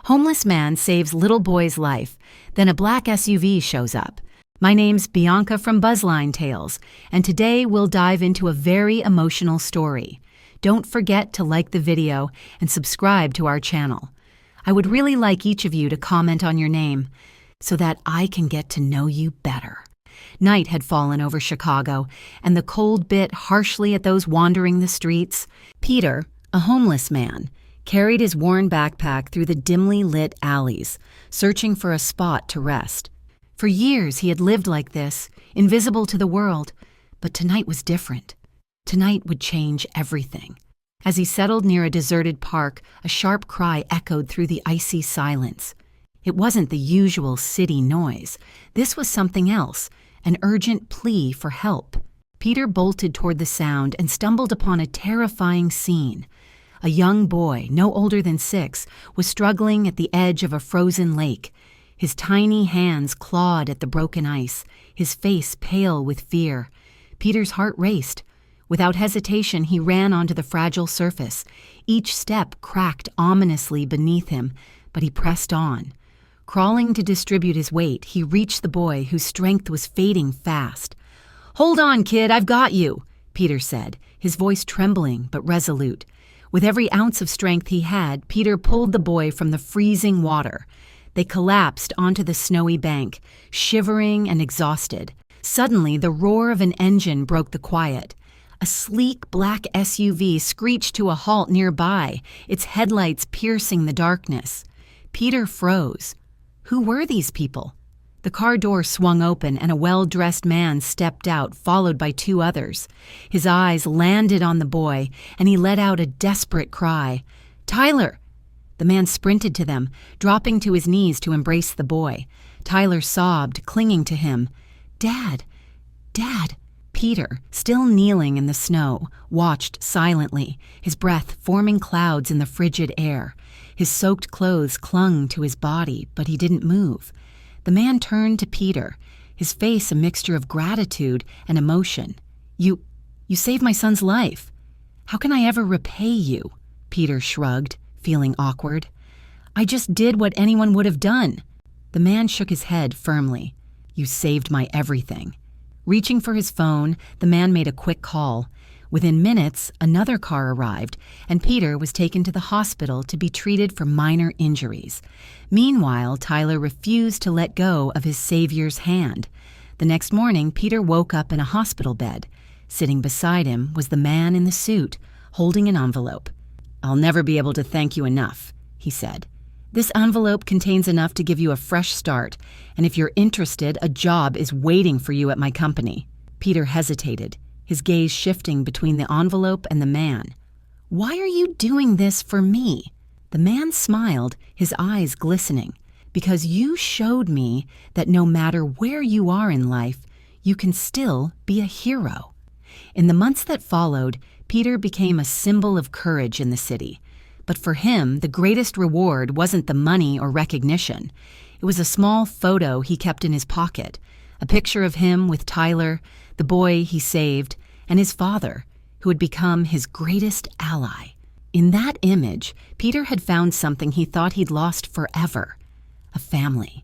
Homeless man saves little boy's life, then a black SUV shows up. My name's Bianca from Buzzline Tales, and today we'll dive into a very emotional story. Don't forget to like the video and subscribe to our channel. I would really like each of you to comment on your name so that I can get to know you better. Night had fallen over Chicago, and the cold bit harshly at those wandering the streets. Peter, a homeless man, carried his worn backpack through the dimly lit alleys, searching for a spot to rest. For years he had lived like this, invisible to the world, but tonight was different. Tonight would change everything. As he settled near a deserted park, a sharp cry echoed through the icy silence. It wasn't the usual city noise. This was something else, an urgent plea for help. Peter bolted toward the sound and stumbled upon a terrifying scene. A young boy, no older than 6, was struggling at the edge of a frozen lake. His tiny hands clawed at the broken ice, his face pale with fear. Peter's heart raced. Without hesitation, he ran onto the fragile surface. Each step cracked ominously beneath him, but he pressed on. Crawling to distribute his weight, he reached the boy whose strength was fading fast. "Hold on, kid, I've got you," Peter said, his voice trembling but resolute. With every ounce of strength he had, Peter pulled the boy from the freezing water. They collapsed onto the snowy bank, shivering and exhausted. Suddenly, the roar of an engine broke the quiet. A sleek black SUV screeched to a halt nearby, its headlights piercing the darkness. Peter froze. Who were these people? The car door swung open and a well-dressed man stepped out, followed by 2 others. His eyes landed on the boy, and he let out a desperate cry. "Tyler!" The man sprinted to them, dropping to his knees to embrace the boy. Tyler sobbed, clinging to him. "Dad! Dad!" Peter, still kneeling in the snow, watched silently, his breath forming clouds in the frigid air. His soaked clothes clung to his body, but he didn't move. The man turned to Peter, his face a mixture of gratitude and emotion. You saved my son's life. How can I ever repay you?" Peter shrugged, feeling awkward. "I just did what anyone would have done." The man shook his head firmly. "You saved my everything." Reaching for his phone, the man made a quick call. Within minutes, another car arrived, and Peter was taken to the hospital to be treated for minor injuries. Meanwhile, Tyler refused to let go of his savior's hand. The next morning, Peter woke up in a hospital bed. Sitting beside him was the man in the suit, holding an envelope. "I'll never be able to thank you enough," he said. "This envelope contains enough to give you a fresh start, and if you're interested, a job is waiting for you at my company." Peter hesitated, his gaze shifting between the envelope and the man. "Why are you doing this for me?" The man smiled, his eyes glistening. "Because you showed me that no matter where you are in life, you can still be a hero." In the months that followed, Peter became a symbol of courage in the city. But for him, the greatest reward wasn't the money or recognition. It was a small photo he kept in his pocket, a picture of him with Tyler, the boy he saved, and his father, who had become his greatest ally. In that image, Peter had found something he thought he'd lost forever: a family.